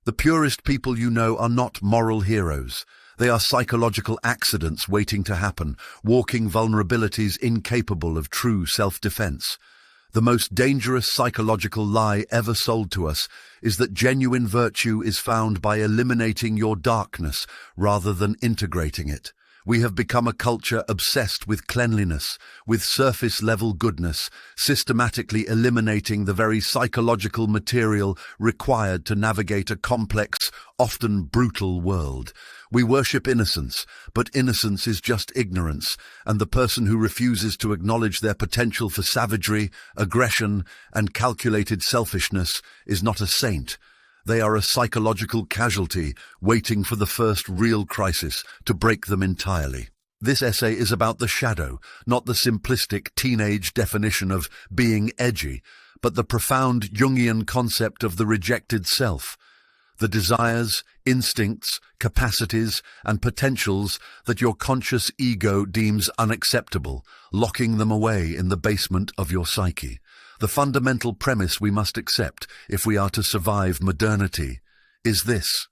The purest people you know are not moral heroes. They are psychological accidents waiting to happen, walking vulnerabilities incapable of true self-defense. The most dangerous psychological lie ever sold to us is that genuine virtue is found by eliminating your darkness rather than integrating it. We have become a culture obsessed with cleanliness, with surface-level goodness, systematically eliminating the very psychological material required to navigate a complex, often brutal world. We worship innocence, but innocence is just ignorance, and the person who refuses to acknowledge their potential for savagery, aggression, and calculated selfishness is not a saint. They are a psychological casualty waiting for the first real crisis to break them entirely. This essay is about the shadow, not the simplistic teenage definition of being edgy, but the profound Jungian concept of the rejected self. The desires, instincts, capacities, and potentials that your conscious ego deems unacceptable, locking them away in the basement of your psyche. The fundamental premise we must accept if we are to survive modernity is this: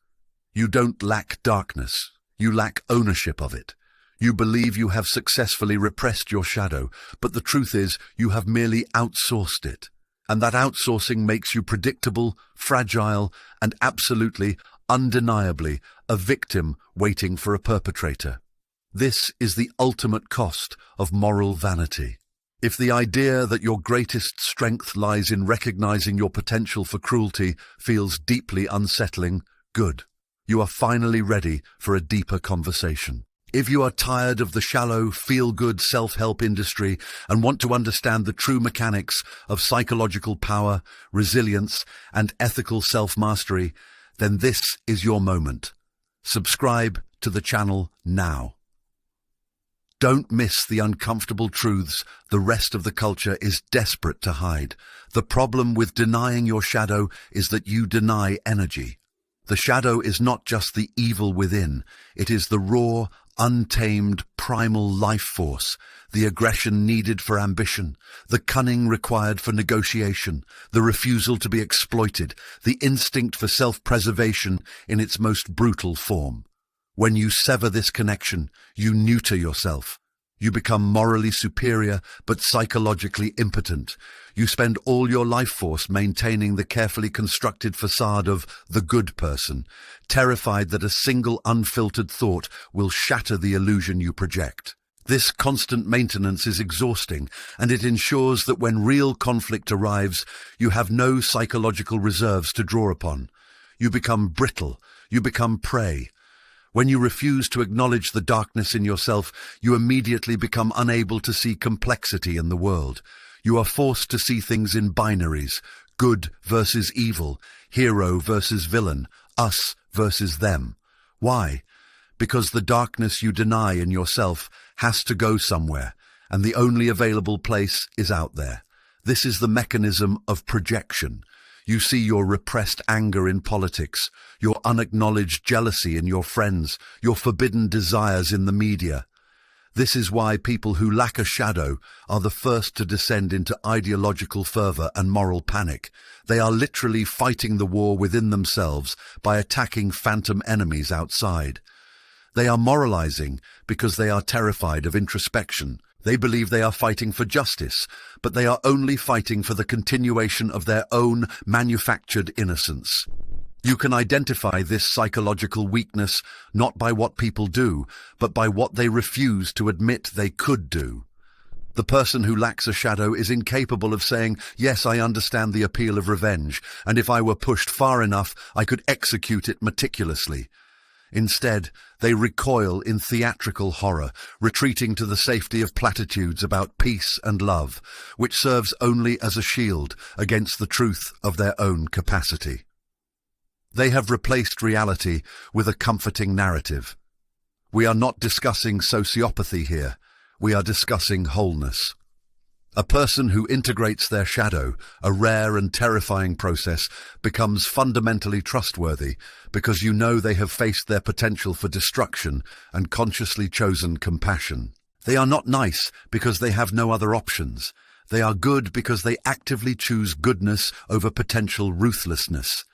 you don't lack darkness, you lack ownership of it. You believe you have successfully repressed your shadow, but the truth is you have merely outsourced it. And that outsourcing makes you predictable, fragile, and absolutely, undeniably, a victim waiting for a perpetrator. This is the ultimate cost of moral vanity. If the idea that your greatest strength lies in recognizing your potential for cruelty feels deeply unsettling, good. You are finally ready for a deeper conversation. If you are tired of the shallow, feel-good self-help industry and want to understand the true mechanics of psychological power, resilience, and ethical self-mastery, then this is your moment. Subscribe to the channel now. Don't miss the uncomfortable truths the rest of the culture is desperate to hide. The problem with denying your shadow is that you deny energy. The shadow is not just the evil within, it is the raw, untamed, primal life force, the aggression needed for ambition, the cunning required for negotiation, the refusal to be exploited, the instinct for self-preservation in its most brutal form. When you sever this connection, you neuter yourself. You become morally superior but psychologically impotent. You spend all your life force maintaining the carefully constructed facade of the good person, terrified that a single unfiltered thought will shatter the illusion you project. This constant maintenance is exhausting, and it ensures that when real conflict arrives, you have no psychological reserves to draw upon. You become brittle. You become prey. When you refuse to acknowledge the darkness in yourself, you immediately become unable to see complexity in the world. You are forced to see things in binaries: good versus evil, hero versus villain, us versus them. Why? Because the darkness you deny in yourself has to go somewhere, and the only available place is out there. This is the mechanism of projection. You see your repressed anger in politics, your unacknowledged jealousy in your friends, your forbidden desires in the media. This is why people who lack a shadow are the first to descend into ideological fervor and moral panic. They are literally fighting the war within themselves by attacking phantom enemies outside. They are moralizing because they are terrified of introspection. They believe they are fighting for justice, but they are only fighting for the continuation of their own manufactured innocence. You can identify this psychological weakness not by what people do, but by what they refuse to admit they could do. The person who lacks a shadow is incapable of saying, "Yes, I understand the appeal of revenge, and if I were pushed far enough, I could execute it meticulously." Instead, they recoil in theatrical horror, retreating to the safety of platitudes about peace and love, which serves only as a shield against the truth of their own capacity. They have replaced reality with a comforting narrative. We are not discussing sociopathy here. We are discussing wholeness. A person who integrates their shadow, a rare and terrifying process, becomes fundamentally trustworthy because you know they have faced their potential for destruction and consciously chosen compassion. They are not nice because they have no other options. They are good because they actively choose goodness over potential ruthlessness.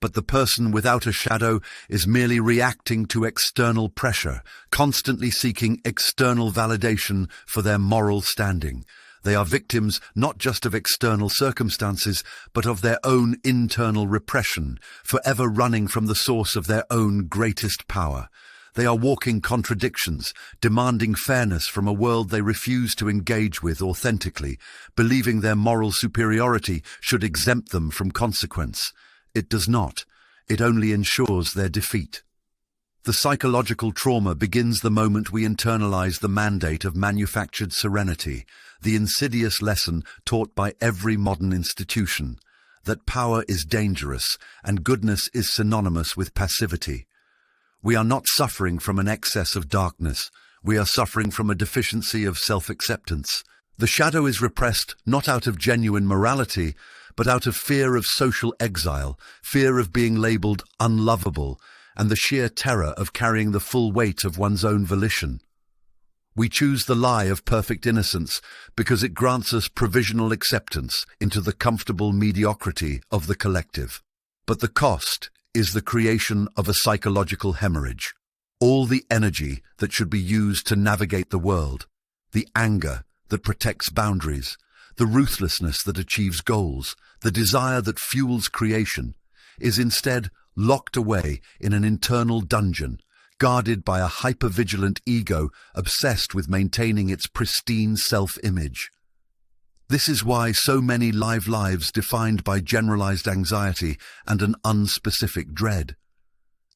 but the person without a shadow is merely reacting to external pressure, constantly seeking external validation for their moral standing. They are victims not just of external circumstances, but of their own internal repression, forever running from the source of their own greatest power. They are walking contradictions, demanding fairness from a world they refuse to engage with authentically, believing their moral superiority should exempt them from consequence. It does not. It only ensures their defeat. The psychological trauma begins the moment we internalize the mandate of manufactured serenity, the insidious lesson taught by every modern institution, that power is dangerous and goodness is synonymous with passivity. We are not suffering from an excess of darkness. We are suffering from a deficiency of self-acceptance. The shadow is repressed not out of genuine morality, but out of fear of social exile, fear of being labeled unlovable, and the sheer terror of carrying the full weight of one's own volition. We choose the lie of perfect innocence because it grants us provisional acceptance into the comfortable mediocrity of the collective. But the cost is the creation of a psychological hemorrhage. All the energy that should be used to navigate the world, the anger that protects boundaries, the ruthlessness that achieves goals, the desire that fuels creation, is instead locked away in an internal dungeon, guarded by a hypervigilant ego obsessed with maintaining its pristine self-image. This is why so many live lives defined by generalized anxiety and an unspecific dread.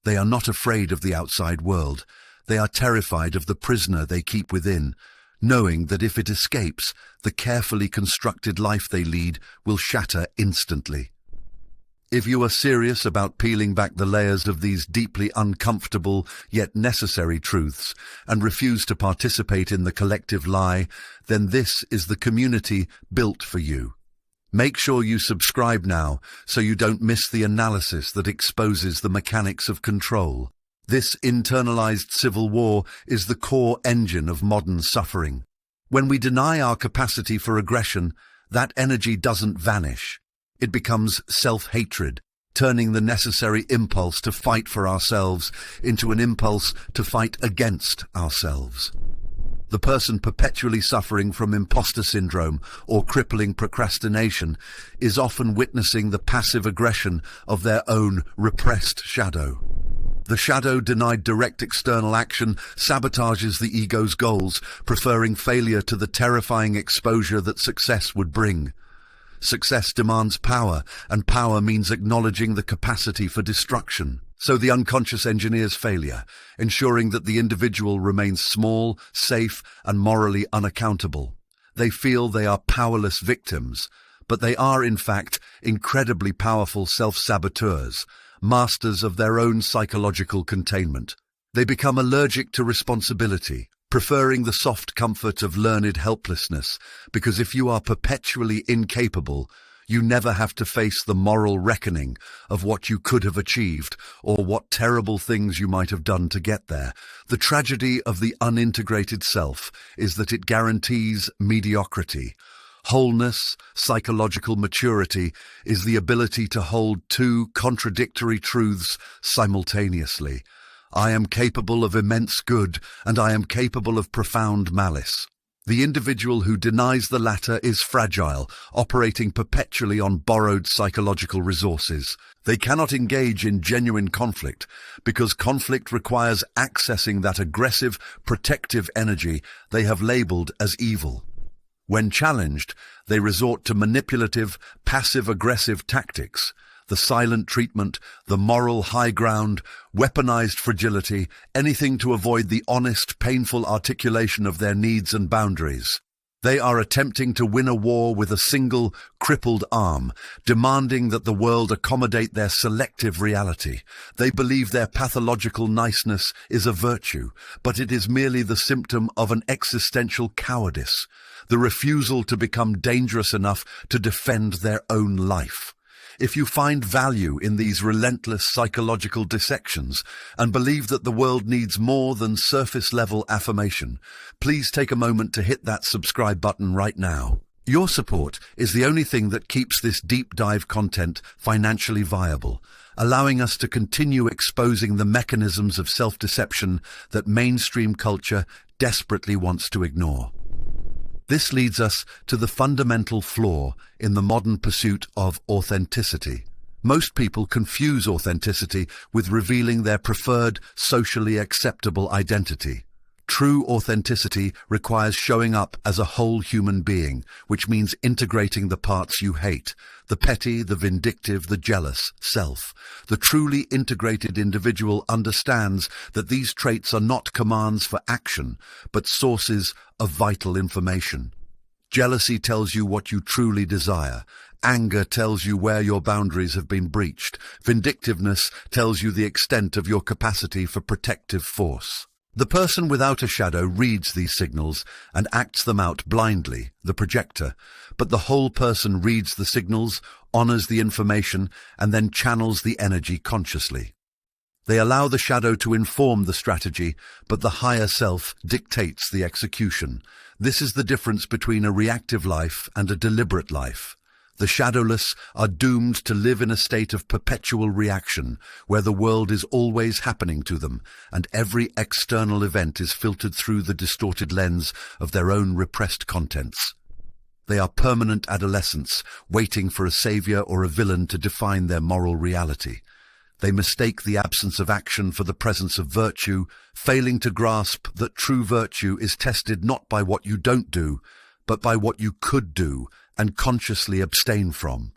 They are not afraid of the outside world. They are terrified of the prisoner they keep within, knowing that if it escapes, the carefully constructed life they lead will shatter instantly. If you are serious about peeling back the layers of these deeply uncomfortable yet necessary truths and refuse to participate in the collective lie, then this is the community built for you. Make sure you subscribe now so you don't miss the analysis that exposes the mechanics of control. This internalized civil war is the core engine of modern suffering. When we deny our capacity for aggression, that energy doesn't vanish. It becomes self-hatred, turning the necessary impulse to fight for ourselves into an impulse to fight against ourselves. The person perpetually suffering from imposter syndrome or crippling procrastination is often witnessing the passive aggression of their own repressed shadow. The shadow denied direct external action sabotages the ego's goals, preferring failure to the terrifying exposure that success would bring. Success demands power, and power means acknowledging the capacity for destruction. So the unconscious engineers failure, ensuring that the individual remains small, safe, and morally unaccountable. They feel they are powerless victims, but they are, in fact, incredibly powerful self-saboteurs, masters of their own psychological containment. They become allergic to responsibility, preferring the soft comfort of learned helplessness, because if you are perpetually incapable, you never have to face the moral reckoning of what you could have achieved or what terrible things you might have done to get there. The tragedy of the unintegrated self is that it guarantees mediocrity. Wholeness, psychological maturity, is the ability to hold two contradictory truths simultaneously. I am capable of immense good, and I am capable of profound malice. The individual who denies the latter is fragile, operating perpetually on borrowed psychological resources. They cannot engage in genuine conflict, because conflict requires accessing that aggressive, protective energy they have labeled as evil. When challenged, they resort to manipulative, passive-aggressive tactics. The silent treatment, the moral high ground, weaponized fragility, anything to avoid the honest, painful articulation of their needs and boundaries. They are attempting to win a war with a single, crippled arm, demanding that the world accommodate their selective reality. They believe their pathological niceness is a virtue, but it is merely the symptom of an existential cowardice, the refusal to become dangerous enough to defend their own life. If you find value in these relentless psychological dissections and believe that the world needs more than surface-level affirmation, please take a moment to hit that subscribe button right now. Your support is the only thing that keeps this deep dive content financially viable, allowing us to continue exposing the mechanisms of self-deception that mainstream culture desperately wants to ignore. This leads us to the fundamental flaw in the modern pursuit of authenticity. Most people confuse authenticity with revealing their preferred, socially acceptable identity. True authenticity requires showing up as a whole human being, which means integrating the parts you hate, the petty, the vindictive, the jealous self. The truly integrated individual understands that these traits are not commands for action, but sources of vital information. Jealousy tells you what you truly desire. Anger tells you where your boundaries have been breached. Vindictiveness tells you the extent of your capacity for protective force. The person without a shadow reads these signals and acts them out blindly, the projector, but the whole person reads the signals, honors the information, and then channels the energy consciously. They allow the shadow to inform the strategy, but the higher self dictates the execution. This is the difference between a reactive life and a deliberate life. The shadowless are doomed to live in a state of perpetual reaction, where the world is always happening to them, and every external event is filtered through the distorted lens of their own repressed contents. They are permanent adolescents, waiting for a savior or a villain to define their moral reality. They mistake the absence of action for the presence of virtue, failing to grasp that true virtue is tested not by what you don't do, but by what you could do and consciously abstain from.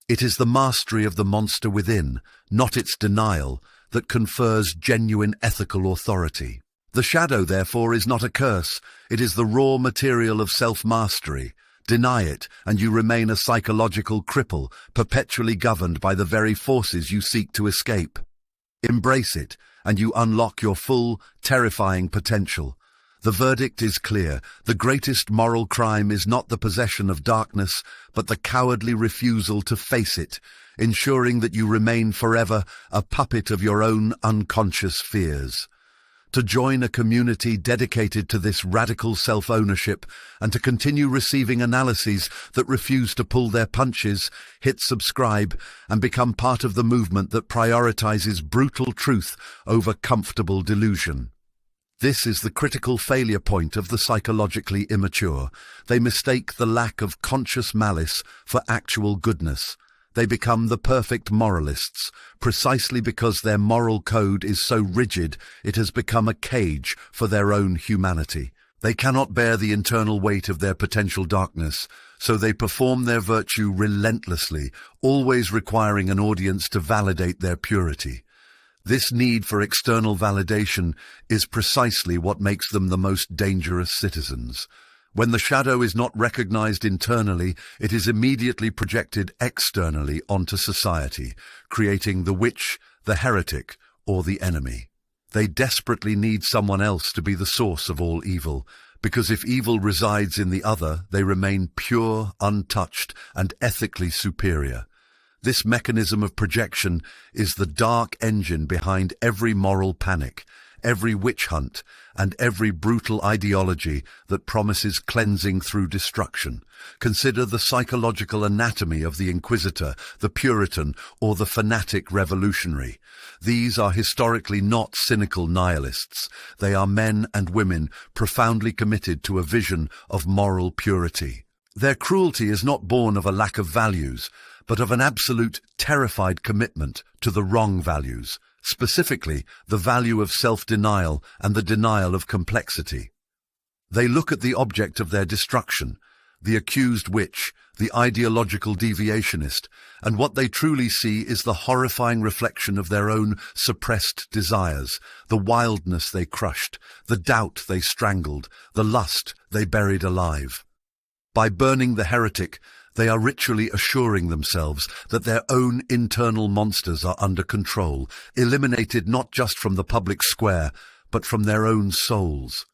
It is the mastery of the monster within, not its denial, that confers genuine ethical authority. The shadow, therefore, is not a curse. It is the raw material of self-mastery. Deny it, and you remain a psychological cripple, perpetually governed by the very forces you seek to escape. Embrace it, and you unlock your full, terrifying potential. The verdict is clear. The greatest moral crime is not the possession of darkness, but the cowardly refusal to face it, ensuring that you remain forever a puppet of your own unconscious fears. To join a community dedicated to this radical self-ownership and to continue receiving analyses that refuse to pull their punches, hit subscribe and become part of the movement that prioritizes brutal truth over comfortable delusion. This is the critical failure point of the psychologically immature. They mistake the lack of conscious malice for actual goodness. They become the perfect moralists, precisely because their moral code is so rigid it has become a cage for their own humanity. They cannot bear the internal weight of their potential darkness, so they perform their virtue relentlessly, always requiring an audience to validate their purity. This need for external validation is precisely what makes them the most dangerous citizens. When the shadow is not recognized internally, it is immediately projected externally onto society, creating the witch, the heretic, or the enemy. They desperately need someone else to be the source of all evil, because if evil resides in the other, they remain pure, untouched, and ethically superior. This mechanism of projection is the dark engine behind every moral panic, every witch hunt, and every brutal ideology that promises cleansing through destruction. Consider the psychological anatomy of the Inquisitor, the Puritan, or the fanatic revolutionary. These are historically not cynical nihilists. They are men and women profoundly committed to a vision of moral purity. Their cruelty is not born of a lack of values, but of an absolute, terrified commitment to the wrong values, specifically the value of self-denial and the denial of complexity. They look at the object of their destruction, the accused witch, the ideological deviationist, and what they truly see is the horrifying reflection of their own suppressed desires, the wildness they crushed, the doubt they strangled, the lust they buried alive. By burning the heretic, they are ritually assuring themselves that their own internal monsters are under control, eliminated not just from the public square, but from their own souls.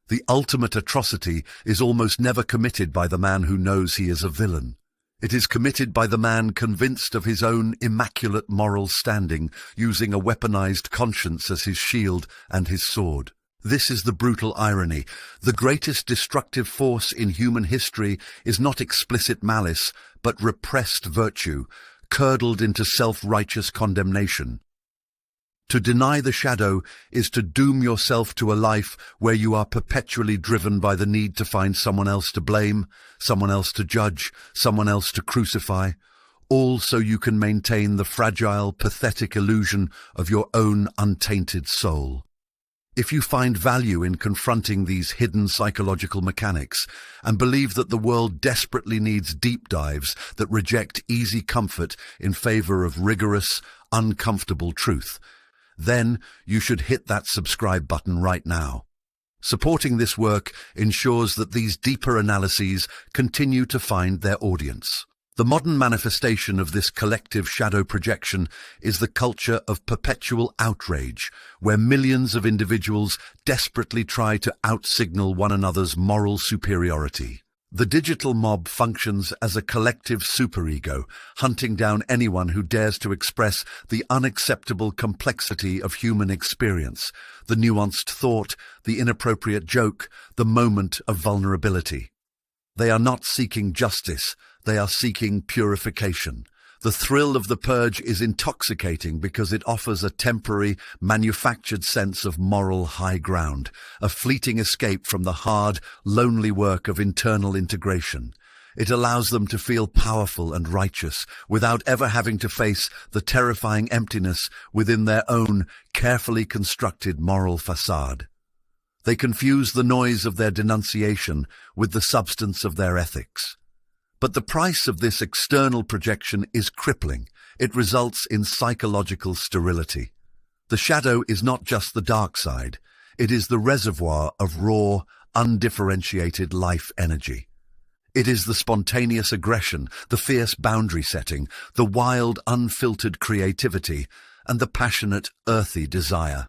The ultimate atrocity is almost never committed by the man who knows he is a villain. It is committed by the man convinced of his own immaculate moral standing, using a weaponized conscience as his shield and his sword. This is the brutal irony. The greatest destructive force in human history is not explicit malice, but repressed virtue, curdled into self-righteous condemnation. To deny the shadow is to doom yourself to a life where you are perpetually driven by the need to find someone else to blame, someone else to judge, someone else to crucify, all so you can maintain the fragile, pathetic illusion of your own untainted soul. If you find value in confronting these hidden psychological mechanics and believe that the world desperately needs deep dives that reject easy comfort in favor of rigorous, uncomfortable truth, then you should hit that subscribe button right now. Supporting this work ensures that these deeper analyses continue to find their audience. The modern manifestation of this collective shadow projection is the culture of perpetual outrage, where millions of individuals desperately try to outsignal one another's moral superiority. The digital mob functions as a collective superego, hunting down anyone who dares to express the unacceptable complexity of human experience, the nuanced thought, the inappropriate joke, the moment of vulnerability. They are not seeking justice, they are seeking purification. The thrill of the purge is intoxicating because it offers a temporary, manufactured sense of moral high ground, a fleeting escape from the hard, lonely work of internal integration. It allows them to feel powerful and righteous without ever having to face the terrifying emptiness within their own carefully constructed moral facade. They confuse the noise of their denunciation with the substance of their ethics. But the price of this external projection is crippling. It results in psychological sterility. The shadow is not just the dark side. It is the reservoir of raw, undifferentiated life energy. It is the spontaneous aggression, the fierce boundary setting, the wild, unfiltered creativity, and the passionate, earthy desire.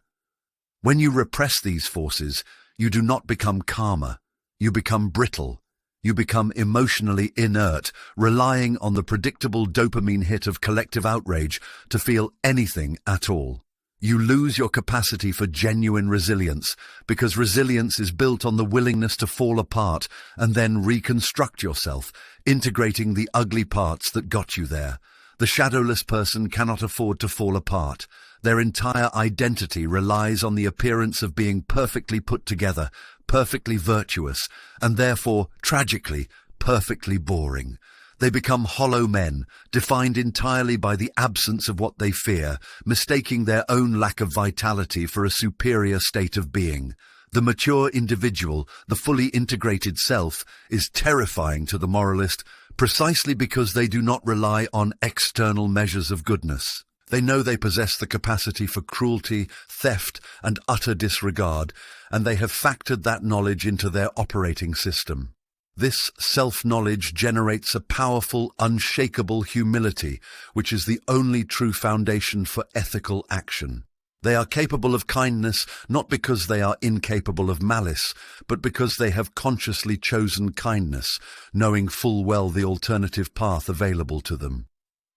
When you repress these forces, you do not become calmer. You become brittle. You become emotionally inert, relying on the predictable dopamine hit of collective outrage to feel anything at all. You lose your capacity for genuine resilience, because resilience is built on the willingness to fall apart and then reconstruct yourself, integrating the ugly parts that got you there. The shadowless person cannot afford to fall apart. Their entire identity relies on the appearance of being perfectly put together, perfectly virtuous, and therefore, tragically, perfectly boring. They become hollow men, defined entirely by the absence of what they fear, mistaking their own lack of vitality for a superior state of being. The mature individual, the fully integrated self, is terrifying to the moralist precisely because they do not rely on external measures of goodness. They know they possess the capacity for cruelty, theft, and utter disregard, and they have factored that knowledge into their operating system. This self-knowledge generates a powerful, unshakable humility, which is the only true foundation for ethical action. They are capable of kindness not because they are incapable of malice, but because they have consciously chosen kindness, knowing full well the alternative path available to them.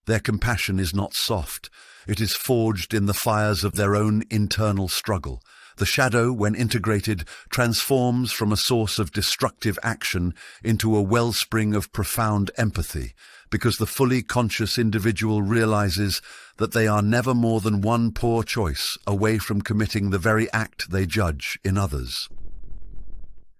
Their compassion is not soft. It is forged in the fires of their own internal struggle. The shadow, when integrated, transforms from a source of destructive action into a wellspring of profound empathy, because the fully conscious individual realizes that they are never more than one poor choice away from committing the very act they judge in others.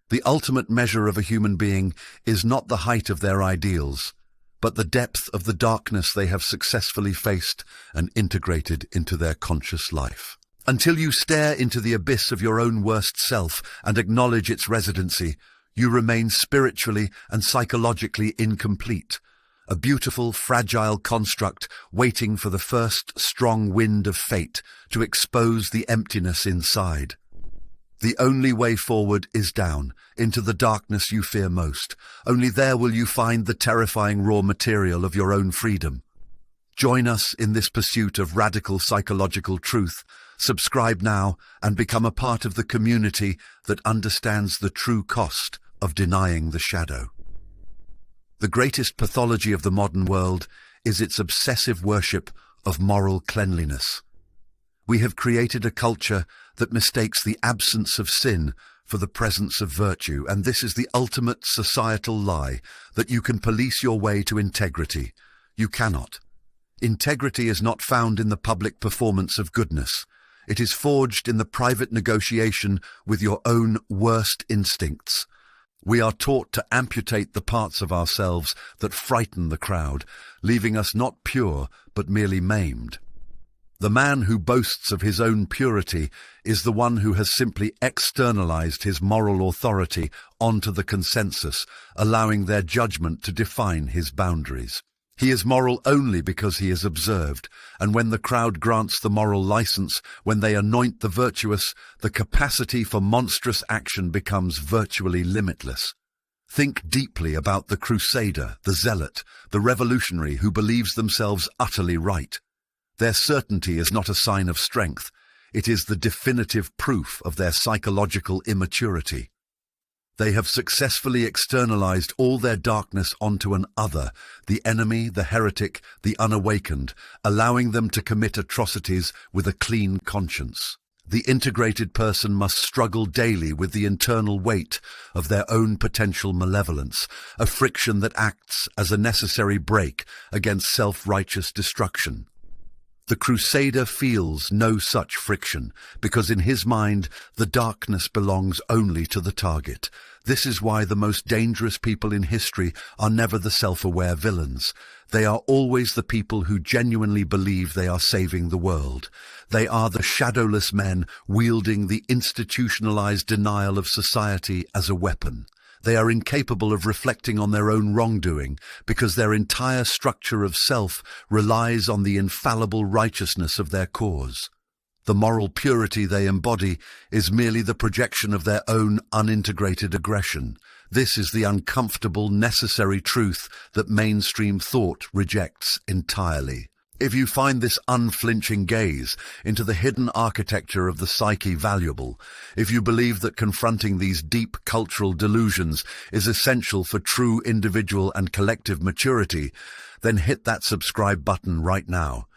The ultimate measure of a human being is not the height of their ideals, but the depth of the darkness they have successfully faced and integrated into their conscious life. Until you stare into the abyss of your own worst self and acknowledge its residency, you remain spiritually and psychologically incomplete, a beautiful, fragile construct waiting for the first strong wind of fate to expose the emptiness inside. The only way forward is down, into the darkness you fear most. Only there will you find the terrifying raw material of your own freedom. Join us in this pursuit of radical psychological truth. Subscribe now and become a part of the community that understands the true cost of denying the shadow. The greatest pathology of the modern world is its obsessive worship of moral cleanliness. We have created a culture that mistakes the absence of sin for the presence of virtue, and this is the ultimate societal lie, that you can police your way to integrity. You cannot. Integrity is not found in the public performance of goodness. It is forged in the private negotiation with your own worst instincts. We are taught to amputate the parts of ourselves that frighten the crowd, leaving us not pure but merely maimed. The man who boasts of his own purity is the one who has simply externalized his moral authority onto the consensus, allowing their judgment to define his boundaries. He is moral only because he is observed, and when the crowd grants the moral license, when they anoint the virtuous, the capacity for monstrous action becomes virtually limitless. Think deeply about the crusader, the zealot, the revolutionary who believes themselves utterly right. Their certainty is not a sign of strength. It is the definitive proof of their psychological immaturity. They have successfully externalized all their darkness onto an other, the enemy, the heretic, the unawakened, allowing them to commit atrocities with a clean conscience. The integrated person must struggle daily with the internal weight of their own potential malevolence, a friction that acts as a necessary brake against self-righteous destruction. The crusader feels no such friction, because in his mind the darkness belongs only to the target. This is why the most dangerous people in history are never the self-aware villains. They are always the people who genuinely believe they are saving the world. They are the shadowless men wielding the institutionalized denial of society as a weapon. They are incapable of reflecting on their own wrongdoing because their entire structure of self relies on the infallible righteousness of their cause. The moral purity they embody is merely the projection of their own unintegrated aggression. This is the uncomfortable, necessary truth that mainstream thought rejects entirely. If you find this unflinching gaze into the hidden architecture of the psyche valuable, if you believe that confronting these deep cultural delusions is essential for true individual and collective maturity, then hit that subscribe button right now.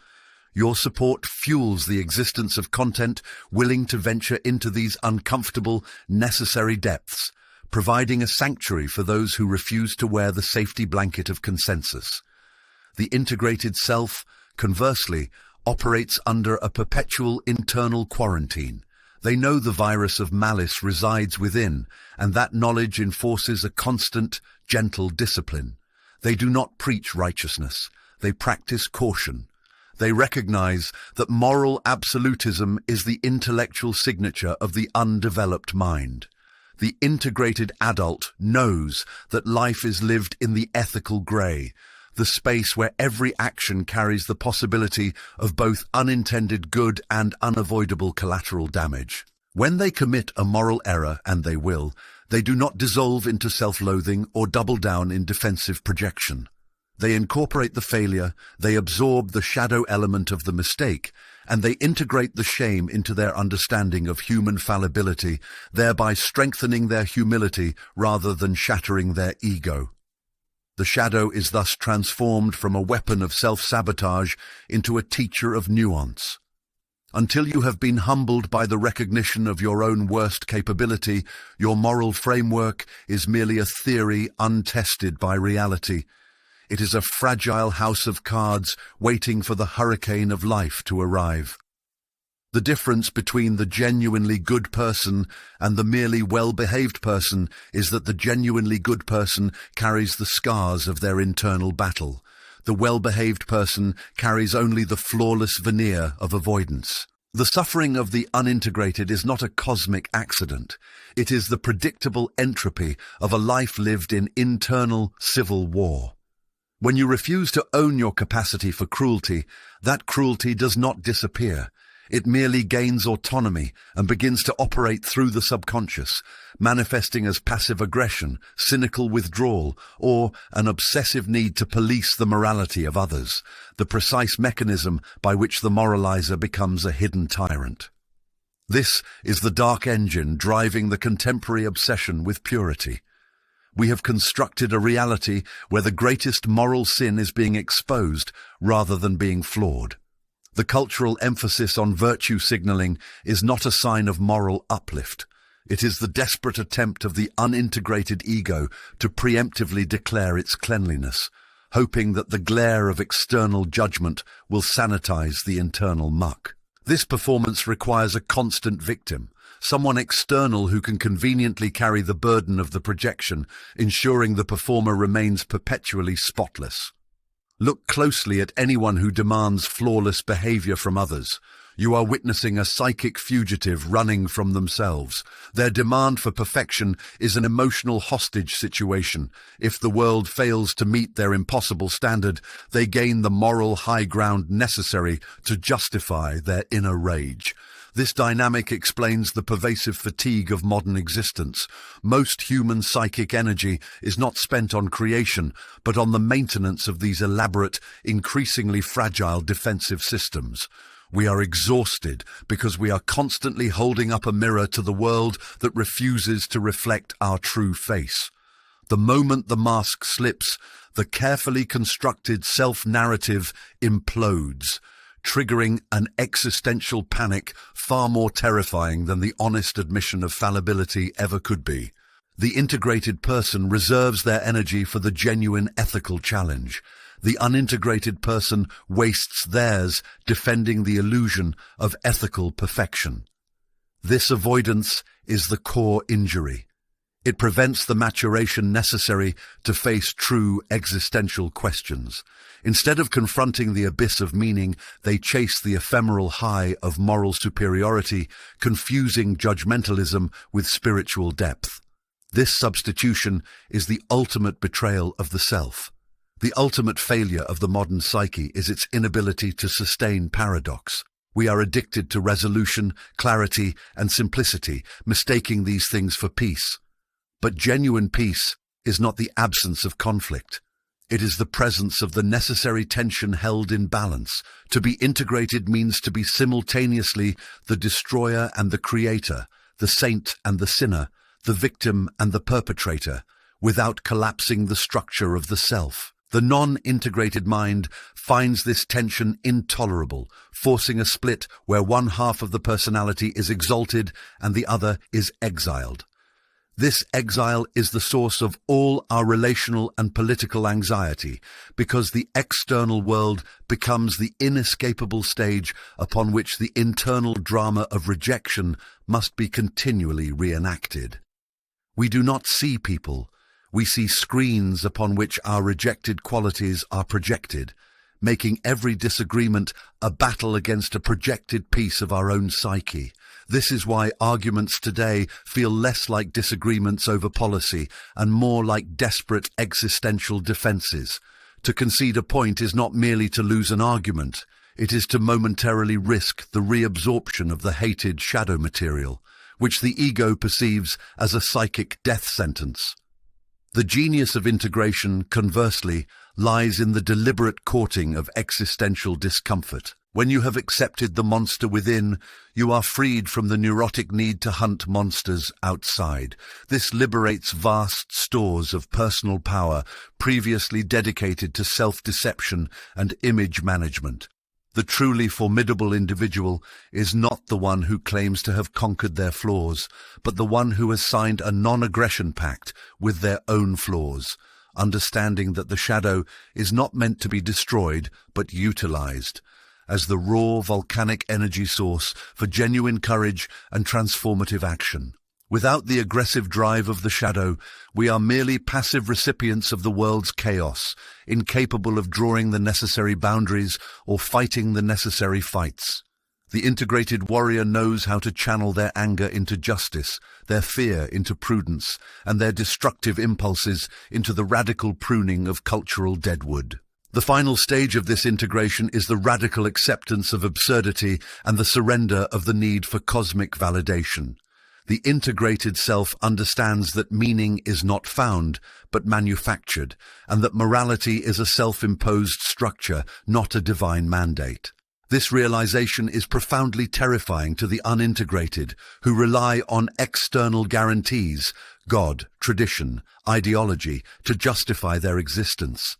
Your support fuels the existence of content willing to venture into these uncomfortable, necessary depths, providing a sanctuary for those who refuse to wear the safety blanket of consensus. The integrated self, conversely, operates under a perpetual internal quarantine. They know the virus of malice resides within, and that knowledge enforces a constant, gentle discipline. They do not preach righteousness. They practice caution. They recognize that moral absolutism is the intellectual signature of the undeveloped mind. The integrated adult knows that life is lived in the ethical gray, the space where every action carries the possibility of both unintended good and unavoidable collateral damage. When they commit a moral error, and they will, they do not dissolve into self-loathing or double down in defensive projection. They incorporate the failure, they absorb the shadow element of the mistake, and they integrate the shame into their understanding of human fallibility, thereby strengthening their humility rather than shattering their ego. The shadow is thus transformed from a weapon of self-sabotage into a teacher of nuance. Until you have been humbled by the recognition of your own worst capability, your moral framework is merely a theory untested by reality. It is a fragile house of cards waiting for the hurricane of life to arrive. The difference between the genuinely good person and the merely well-behaved person is that the genuinely good person carries the scars of their internal battle. The well-behaved person carries only the flawless veneer of avoidance. The suffering of the unintegrated is not a cosmic accident. It is the predictable entropy of a life lived in internal civil war. When you refuse to own your capacity for cruelty, that cruelty does not disappear. It merely gains autonomy and begins to operate through the subconscious, manifesting as passive aggression, cynical withdrawal, or an obsessive need to police the morality of others, the precise mechanism by which the moralizer becomes a hidden tyrant. This is the dark engine driving the contemporary obsession with purity. We have constructed a reality where the greatest moral sin is being exposed rather than being flawed. The cultural emphasis on virtue signaling is not a sign of moral uplift. It is the desperate attempt of the unintegrated ego to preemptively declare its cleanliness, hoping that the glare of external judgment will sanitize the internal muck. This performance requires a constant victim, someone external who can conveniently carry the burden of the projection, ensuring the performer remains perpetually spotless. Look closely at anyone who demands flawless behavior from others. You are witnessing a psychic fugitive running from themselves. Their demand for perfection is an emotional hostage situation. If the world fails to meet their impossible standard, they gain the moral high ground necessary to justify their inner rage. This dynamic explains the pervasive fatigue of modern existence. Most human psychic energy is not spent on creation, but on the maintenance of these elaborate, increasingly fragile defensive systems. We are exhausted because we are constantly holding up a mirror to the world that refuses to reflect our true face. The moment the mask slips, the carefully constructed self-narrative implodes, triggering an existential panic far more terrifying than the honest admission of fallibility ever could be. The integrated person reserves their energy for the genuine ethical challenge. The unintegrated person wastes theirs defending the illusion of ethical perfection. This avoidance is the core injury. It prevents the maturation necessary to face true existential questions. Instead of confronting the abyss of meaning, they chase the ephemeral high of moral superiority, confusing judgmentalism with spiritual depth. This substitution is the ultimate betrayal of the self. The ultimate failure of the modern psyche is its inability to sustain paradox. We are addicted to resolution, clarity, and simplicity, mistaking these things for peace. But genuine peace is not the absence of conflict. It is the presence of the necessary tension held in balance. To be integrated means to be simultaneously the destroyer and the creator, the saint and the sinner, the victim and the perpetrator, without collapsing the structure of the self. The non-integrated mind finds this tension intolerable, forcing a split where one half of the personality is exalted and the other is exiled. This exile is the source of all our relational and political anxiety, because the external world becomes the inescapable stage upon which the internal drama of rejection must be continually reenacted. We do not see people. We see screens upon which our rejected qualities are projected, making every disagreement a battle against a projected piece of our own psyche. This is why arguments today feel less like disagreements over policy and more like desperate existential defenses. To concede a point is not merely to lose an argument. It is to momentarily risk the reabsorption of the hated shadow material, which the ego perceives as a psychic death sentence. The genius of integration, conversely, lies in the deliberate courting of existential discomfort. When you have accepted the monster within, you are freed from the neurotic need to hunt monsters outside. This liberates vast stores of personal power previously dedicated to self-deception and image management. The truly formidable individual is not the one who claims to have conquered their flaws, but the one who has signed a non-aggression pact with their own flaws, understanding that the shadow is not meant to be destroyed, but utilized as the raw volcanic energy source for genuine courage and transformative action. Without the aggressive drive of the shadow, we are merely passive recipients of the world's chaos, incapable of drawing the necessary boundaries or fighting the necessary fights. The integrated warrior knows how to channel their anger into justice, their fear into prudence, and their destructive impulses into the radical pruning of cultural deadwood. The final stage of this integration is the radical acceptance of absurdity and the surrender of the need for cosmic validation. The integrated self understands that meaning is not found, but manufactured, and that morality is a self-imposed structure, not a divine mandate. This realization is profoundly terrifying to the unintegrated, who rely on external guarantees, God, tradition, ideology, to justify their existence.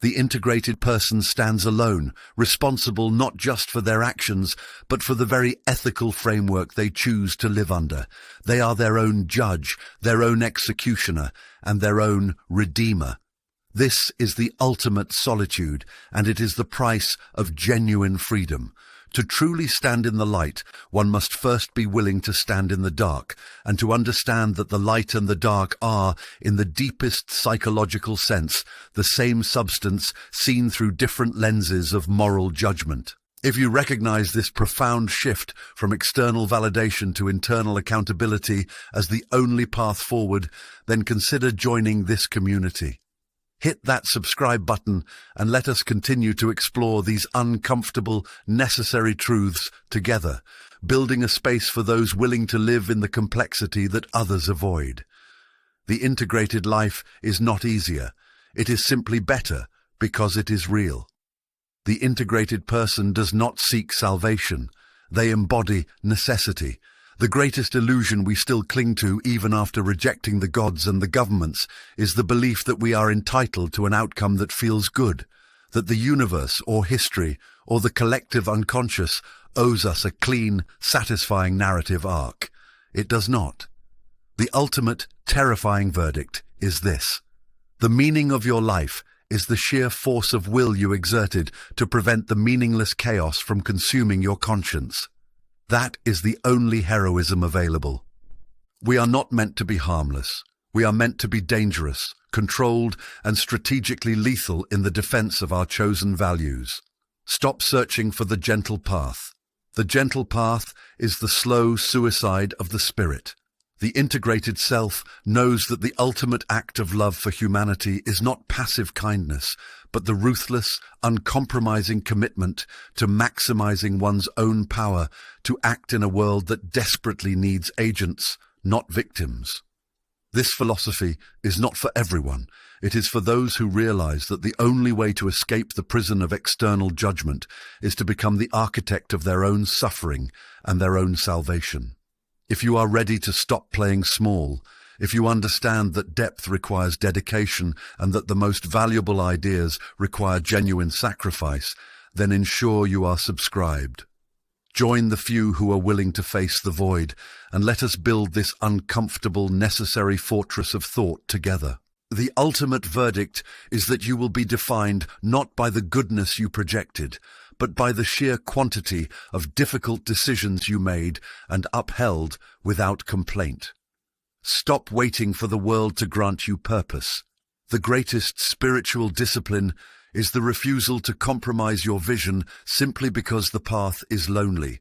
The integrated person stands alone, responsible not just for their actions, but for the very ethical framework they choose to live under. They are their own judge, their own executioner, and their own redeemer. This is the ultimate solitude, and it is the price of genuine freedom. To truly stand in the light, one must first be willing to stand in the dark, and to understand that the light and the dark are, in the deepest psychological sense, the same substance seen through different lenses of moral judgment. If you recognize this profound shift from external validation to internal accountability as the only path forward, then consider joining this community. Hit that subscribe button and let us continue to explore these uncomfortable, necessary truths together, building a space for those willing to live in the complexity that others avoid. The integrated life is not easier. It is simply better because it is real. The integrated person does not seek salvation. They embody necessity. The greatest illusion we still cling to, even after rejecting the gods and the governments, is the belief that we are entitled to an outcome that feels good, that the universe or history or the collective unconscious owes us a clean, satisfying narrative arc. It does not. The ultimate, terrifying verdict is this: the meaning of your life is the sheer force of will you exerted to prevent the meaningless chaos from consuming your conscience. That is the only heroism available. We are not meant to be harmless. We are meant to be dangerous, controlled, and strategically lethal in the defense of our chosen values. Stop searching for the gentle path. The gentle path is the slow suicide of the spirit. The integrated self knows that the ultimate act of love for humanity is not passive kindness, but the ruthless, uncompromising commitment to maximizing one's own power to act in a world that desperately needs agents, not victims. This philosophy is not for everyone. It is for those who realize that the only way to escape the prison of external judgment is to become the architect of their own suffering and their own salvation. If you are ready to stop playing small, if you understand that depth requires dedication and that the most valuable ideas require genuine sacrifice, then ensure you are subscribed. Join the few who are willing to face the void, and let us build this uncomfortable, necessary fortress of thought together. The ultimate verdict is that you will be defined not by the goodness you projected, but by the sheer quantity of difficult decisions you made and upheld without complaint. Stop waiting for the world to grant you purpose. The greatest spiritual discipline is the refusal to compromise your vision simply because the path is lonely.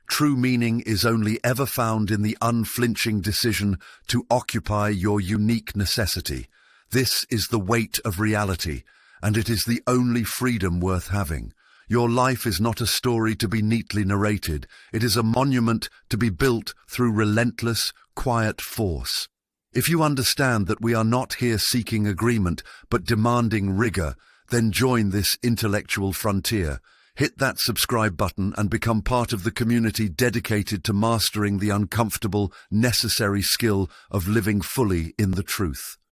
True meaning is only ever found in the unflinching decision to occupy your unique necessity. This is the weight of reality, and it is the only freedom worth having. Your life is not a story to be neatly narrated. It is a monument to be built through relentless, quiet force. If you understand that we are not here seeking agreement, but demanding rigor, then join this intellectual frontier. Hit that subscribe button and become part of the community dedicated to mastering the uncomfortable, necessary skill of living fully in the truth.